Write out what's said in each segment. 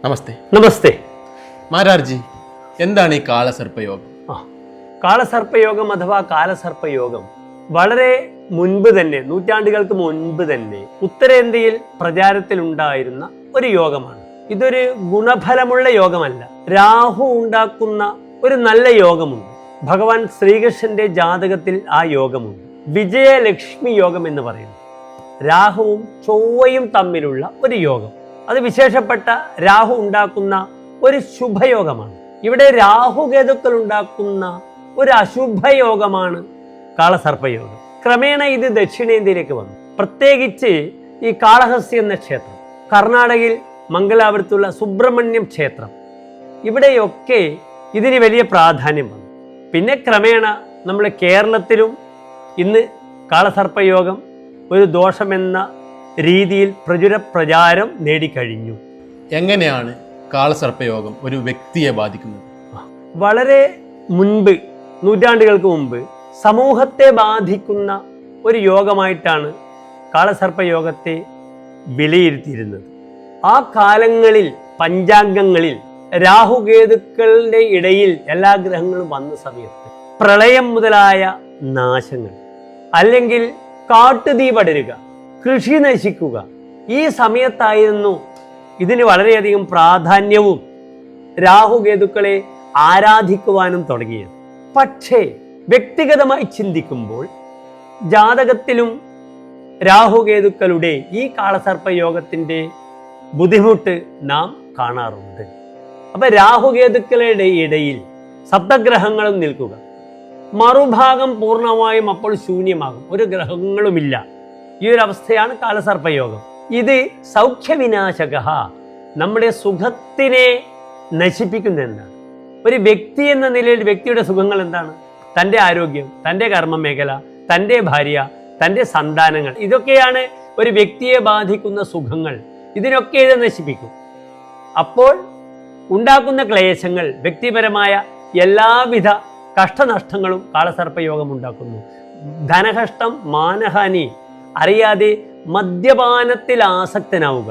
നമസ്തേ. നമസ്തേ മാരാർജി, എന്താണ് ഈ കാളസർപ്പയോഗം? കാളസർപ്പയോഗം അഥവാ കാലസർപ്പയോഗം വളരെ മുൻപ് തന്നെ, നൂറ്റാണ്ടുകൾക്ക് മുൻപ് തന്നെ ഉത്തരേന്ത്യയിൽ പ്രചാരത്തിലുണ്ടായിരുന്ന ഒരു യോഗമാണ്. ഇതൊരു ഗുണഫലമുള്ള യോഗമല്ല. രാഹു ഉണ്ടാക്കുന്ന ഒരു നല്ല യോഗമുണ്ട്. ഭഗവാൻ ശ്രീകൃഷ്ണന്റെ ജാതകത്തിൽ ആ യോഗമുണ്ട്. വിജയലക്ഷ്മി യോഗം എന്ന് പറയുന്നു. രാഹുവും ചൊവ്വയും തമ്മിലുള്ള ഒരു യോഗം. അത് വിശേഷപ്പെട്ട രാഹു ഉണ്ടാക്കുന്ന ഒരു ശുഭയോഗമാണ്. ഇവിടെ രാഹുകേതുക്കൾ ഉണ്ടാക്കുന്ന ഒരു അശുഭയോഗമാണ് കാളസർപ്പയോഗം. ക്രമേണ ഇത് ദക്ഷിണേന്ത്യയിലേക്ക് വന്നു. പ്രത്യേകിച്ച് ഈ കാളഹസ്തി എന്ന ക്ഷേത്രം, കർണാടകയിൽ മംഗലാപുരത്തുള്ള സുബ്രഹ്മണ്യം ക്ഷേത്രം, ഇവിടെയൊക്കെ ഇതിന് വലിയ പ്രാധാന്യം വന്നു. പിന്നെ ക്രമേണ നമ്മുടെ കേരളത്തിലും ഇന്ന് കാളസർപ്പയോഗം ഒരു ദോഷമെന്ന രീതിയിൽ പ്രചാരം നേടിക്കഴിഞ്ഞു. എങ്ങനെയാണ് കാളസർപ്പയോഗം ഒരു വ്യക്തിയെ ബാധിക്കുന്നത്? വളരെ മുൻപ്, നൂറ്റാണ്ടുകൾക്ക് മുമ്പ് സമൂഹത്തെ ബാധിക്കുന്ന ഒരു യോഗമായിട്ടാണ് കാളസർപ്പയോഗത്തെ വിലയിരുത്തിയിരുന്നത്. ആ കാലങ്ങളിൽ പഞ്ചാംഗങ്ങളിൽ രാഹുകേതുക്കളുടെ ഇടയിൽ എല്ലാ ഗ്രഹങ്ങളും വന്ന സമയത്ത് പ്രളയം മുതലായ നാശങ്ങൾ, അല്ലെങ്കിൽ കാട്ടുതീ പടരുക, കൃഷി നശിക്കുക, ഈ സമയത്തായിരുന്നു ഇതിന് വളരെയധികം പ്രാധാന്യവും രാഹുകേതുക്കളെ ആരാധിക്കുവാനും തുടങ്ങിയത്. പക്ഷേ വ്യക്തിഗതമായി ചിന്തിക്കുമ്പോൾ ജാതകത്തിലും രാഹുകേതുക്കളുടെ ഈ കാളസർപ്പയോഗത്തിൻ്റെ ബുദ്ധിമുട്ട് നാം കാണാറുണ്ട്. അപ്പൊ രാഹുകേതുക്കളുടെ ഇടയിൽ സപ്തഗ്രഹങ്ങളും നിൽക്കുക, മറുഭാഗം പൂർണ്ണമായും അപ്പോൾ ശൂന്യമാകും, ഒരു ഗ്രഹങ്ങളുമില്ല. ഈ ഒരു അവസ്ഥയാണ് കാളസർപ്പയോഗം. ഇത് സൗഖ്യവിനാശക, നമ്മുടെ സുഖത്തിനെ നശിപ്പിക്കുന്ന എന്താണ്? ഒരു വ്യക്തി എന്ന നിലയിൽ വ്യക്തിയുടെ സുഖങ്ങൾ എന്താണ്? തൻ്റെ ആരോഗ്യം, തൻ്റെ കർമ്മ മേഖല, തൻ്റെ ഭാര്യ, തൻ്റെ സന്താനങ്ങൾ, ഇതൊക്കെയാണ് ഒരു വ്യക്തിയെ ബാധിക്കുന്ന സുഖങ്ങൾ. ഇതിനൊക്കെ ഇത് നശിപ്പിക്കും. അപ്പോൾ ഉണ്ടാക്കുന്ന ക്ലേശങ്ങൾ, വ്യക്തിപരമായ എല്ലാവിധ കഷ്ടനഷ്ടങ്ങളും കാളസർപ്പയോഗം ഉണ്ടാക്കുന്നു. ധനകഷ്ടം, മാനഹാനി, അറിയാതെ മദ്യപാനത്തിൽ ആസക്തനാവുക,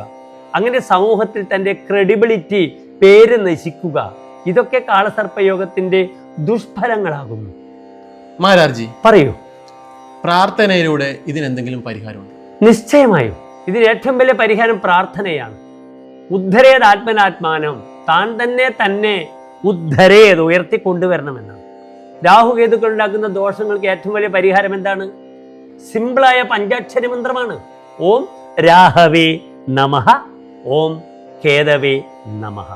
അങ്ങനെ സമൂഹത്തിൽ തൻ്റെ ക്രെഡിബിലിറ്റി, പേര് നശിക്കുക, ഇതൊക്കെ കാളസർപ്പയോഗത്തിൻ്റെ ദുഷ്ഫലങ്ങളാകുന്നു. മാരാർജി, പറയൂ. പ്രാർത്ഥനയിലൂടെ ഇതിനെന്തെങ്കിലും പരിഹാരമുണ്ട്? നിശ്ചയമായും ഇതിന് ഏറ്റവും വലിയ പരിഹാരം പ്രാർത്ഥനയാണ്. ഉദ്ധരേത് ആത്മനാത്മാനം, താൻ തന്നെ ഉദ്ധരേത്, ഉയർത്തിക്കൊണ്ടുവരണമെന്നാണ്. രാഹുകേതുക്കൾ ഉണ്ടാക്കുന്ന ദോഷങ്ങൾക്ക് ഏറ്റവും വലിയ പരിഹാരം എന്താണ്? സിമ്പിളായ പഞ്ചാക്ഷരി മന്ത്രമാണ്. ഓം രാഹവേ നമഃ, ഓം കേതവേ നമഃ.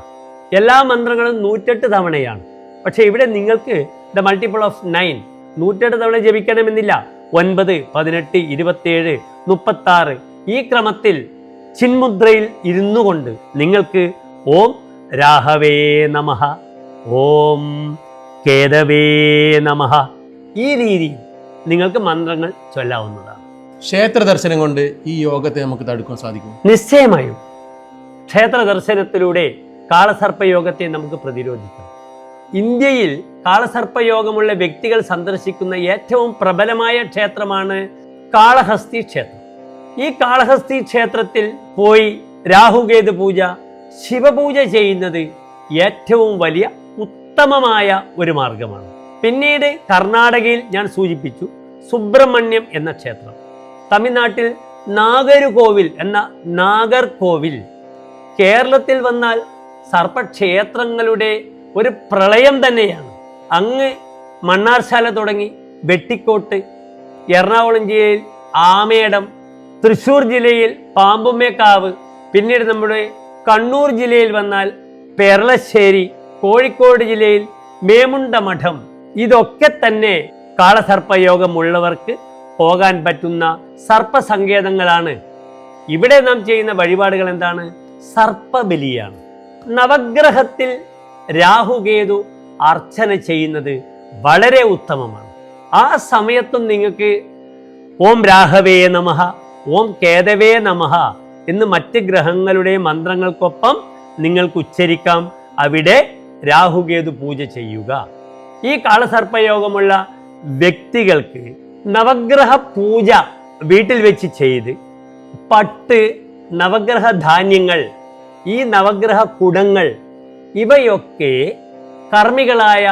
എല്ലാ മന്ത്രങ്ങളും 108 തവണയാണ്. പക്ഷെ ഇവിടെ നിങ്ങൾക്ക് ദ മൾട്ടിപ്പിൾ ഓഫ് 9, 108 തവണ ജപിക്കണമെന്നില്ല. 9, 18, 27, 36 ഈ ക്രമത്തിൽ ചിന്മുദ്രയിൽ ഇരുന്നു കൊണ്ട് നിങ്ങൾക്ക് ഓം രാഹവേ നമഃ, ഓം കേതവേ നമഃ, ഈ രീതിയിൽ നിങ്ങൾക്ക് മന്ത്രങ്ങൾ ചൊല്ലാവുന്നതാണ്. ക്ഷേത്ര ദർശനം കൊണ്ട് ഈ യോഗത്തെ നമുക്ക് തടുക്കാൻ സാധിക്കും? നിശ്ചയമായും ക്ഷേത്ര ദർശനത്തിലൂടെ കാളസർപ്പയോഗത്തെ നമുക്ക് പ്രതിരോധിക്കാം. ഇന്ത്യയിൽ കാളസർപ്പയോഗമുള്ള വ്യക്തികൾ സന്ദർശിക്കുന്ന ഏറ്റവും പ്രബലമായ ക്ഷേത്രമാണ് കാളഹസ്തി ക്ഷേത്രം. ഈ കാളഹസ്തി ക്ഷേത്രത്തിൽ പോയി രാഹുകേതു പൂജ, ശിവപൂജ ചെയ്യുന്നത് ഏറ്റവും വലിയ ഉത്തമമായ ഒരു മാർഗമാണ്. പിന്നീട് കർണാടകയിൽ ഞാൻ സൂചിപ്പിച്ചു സുബ്രഹ്മണ്യം എന്ന ക്ഷേത്രം, തമിഴ്നാട്ടിൽ നാഗർകോവിൽ എന്ന നാഗർകോവിൽ, കേരളത്തിൽ വന്നാൽ സർപ്പക്ഷേത്രങ്ങളുടെ ഒരു പ്രളയം തന്നെയാണ്. അങ്ങ് മണ്ണാർശാല തുടങ്ങി വെട്ടിക്കോട്ട്, എറണാകുളം ജില്ലയിൽ ആമേടം, തൃശ്ശൂർ ജില്ലയിൽ പാമ്പുമേക്കാവ്, പിന്നീട് നമ്മുടെ കണ്ണൂർ ജില്ലയിൽ വന്നാൽ പെരളശ്ശേരി, കോഴിക്കോട് ജില്ലയിൽ മേമുണ്ടമഠം, ഇതൊക്കെ തന്നെ കാളസർപ്പയോഗമുള്ളവർക്ക് പോകാൻ പറ്റുന്ന സർപ്പസങ്കേതങ്ങളാണ്. ഇവിടെ നാം ചെയ്യുന്ന വഴിപാടുകൾ എന്താണ്? സർപ്പബലിയാണ്. നവഗ്രഹത്തിൽ രാഹുകേതു അർച്ചന ചെയ്യുന്നത് വളരെ ഉത്തമമാണ്. ആ സമയത്തും നിങ്ങൾക്ക് ഓം രാഹവേ നമഃ, ഓം കേതവേ നമഃ എന്ന് മറ്റ് ഗ്രഹങ്ങളുടെ മന്ത്രങ്ങൾക്കൊപ്പം നിങ്ങൾക്ക് ഉച്ചരിക്കാം. അവിടെ രാഹുകേതു പൂജ ചെയ്യുക. ഈ കാളസർപ്പയോഗമുള്ള വ്യക്തികൾക്ക് നവഗ്രഹ പൂജ വീട്ടിൽ വെച്ച് ചെയ്ത് പട്ട്, നവഗ്രഹ ധാന്യങ്ങൾ ഈ നവഗ്രഹ കുടങ്ങൾ ഇവയൊക്കെ കർമ്മികളായ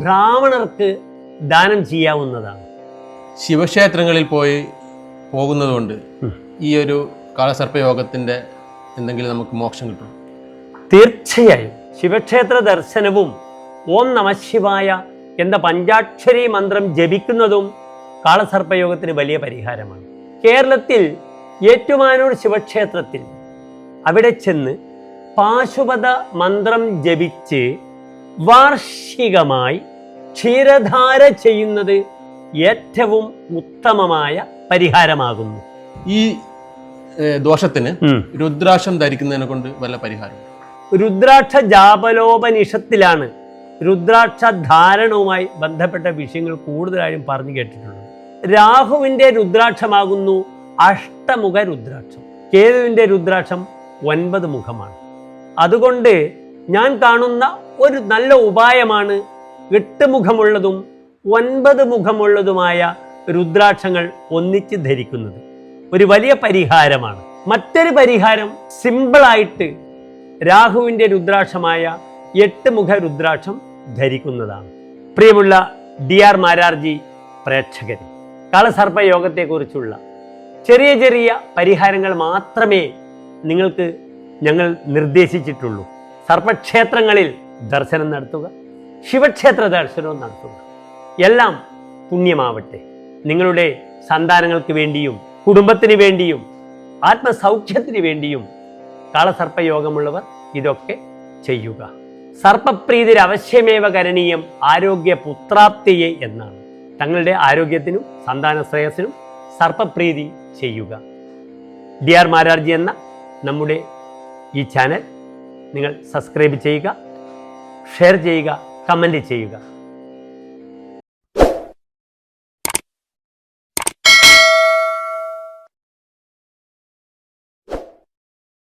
ബ്രാഹ്മണർക്ക് ദാനം ചെയ്യാവുന്നതാണ്. ശിവക്ഷേത്രങ്ങളിൽ പോകുന്നതുകൊണ്ട് ഈ ഒരു കാളസർപ്പയോഗത്തിൻ്റെ എന്തെങ്കിലും നമുക്ക് മോക്ഷം കിട്ടും? തീർച്ചയായും ശിവക്ഷേത്ര ദർശനവും ഓം നമഃശിവായ എന്ന പഞ്ചാക്ഷരി മന്ത്രം ജപിക്കുന്നതും കാളസർപ്പയോഗത്തിന് വലിയ പരിഹാരമാണ്. കേരളത്തിൽ ഏറ്റുമാനൂർ ശിവക്ഷേത്രത്തിൽ അവിടെ ചെന്ന് പാശുപത മന്ത്രം ജപിച്ച് വാർഷികമായി ക്ഷീരധാര ചെയ്യുന്നത് ഏറ്റവും ഉത്തമമായ പരിഹാരമാകുന്നു. ഈ ദോഷത്തിന് രുദ്രാക്ഷം ധരിക്കുന്നതിനെ കൊണ്ട് വല്ല പരിഹാരം? രുദ്രാക്ഷ ജാപലോപനിഷത്തിലാണ് രുദ്രാക്ഷ ധാരണവുമായി ബന്ധപ്പെട്ട വിഷയങ്ങൾ കൂടുതലായും പറഞ്ഞു കേട്ടിട്ടുള്ളത്. രാഹുവിൻ്റെ രുദ്രാക്ഷമാകുന്നു അഷ്ടമുഖ രുദ്രാക്ഷം. കേതുവിൻ്റെ രുദ്രാക്ഷം 9 മുഖമാണ്. അതുകൊണ്ട് ഞാൻ കാണുന്ന ഒരു നല്ല ഉപായമാണ് 8 മുഖമുള്ളതും 9 മുഖമുള്ളതുമായ രുദ്രാക്ഷങ്ങൾ ഒന്നിച്ച് ധരിക്കുന്നത്. ഒരു വലിയ പരിഹാരമാണ്. മറ്റൊരു പരിഹാരം സിമ്പിളായിട്ട് രാഹുവിൻ്റെ രുദ്രാക്ഷമായ 8 മുഖ രുദ്രാക്ഷം ധരിക്കുന്നതാണ്. പ്രിയമുള്ള DR മാരാർജി പ്രേക്ഷകരെ, കാളസർപ്പയോഗത്തെക്കുറിച്ചുള്ള ചെറിയ ചെറിയ പരിഹാരങ്ങൾ മാത്രമേ നിങ്ങൾക്ക് ഞങ്ങൾ നിർദ്ദേശിച്ചിട്ടുള്ളൂ. സർപ്പക്ഷേത്രങ്ങളിൽ ദർശനം നടത്തുക, ശിവക്ഷേത്ര ദർശനവും നടത്തുക. എല്ലാം പുണ്യമാവട്ടെ. നിങ്ങളുടെ സന്താനങ്ങൾക്ക് വേണ്ടിയും കുടുംബത്തിന് വേണ്ടിയും ആത്മസൗഖ്യത്തിന് വേണ്ടിയും കാളസർപ്പയോഗമുള്ളവർ ഇതൊക്കെ ചെയ്യുക. സർപ്പപ്രീതിർ അവശ്യമേവ കരണീയം ആരോഗ്യ പുത്രാപ്തിയെ എന്നാണ്. തങ്ങളുടെ ആരോഗ്യത്തിനും സന്താന ശ്രേയസിനും സർപ്പപ്രീതി ചെയ്യുക. DR മാരാർജി എന്ന നമ്മുടെ ഈ ചാനൽ നിങ്ങൾ സബ്സ്ക്രൈബ് ചെയ്യുക, ഷെയർ ചെയ്യുക, കമൻറ്റ് ചെയ്യുക.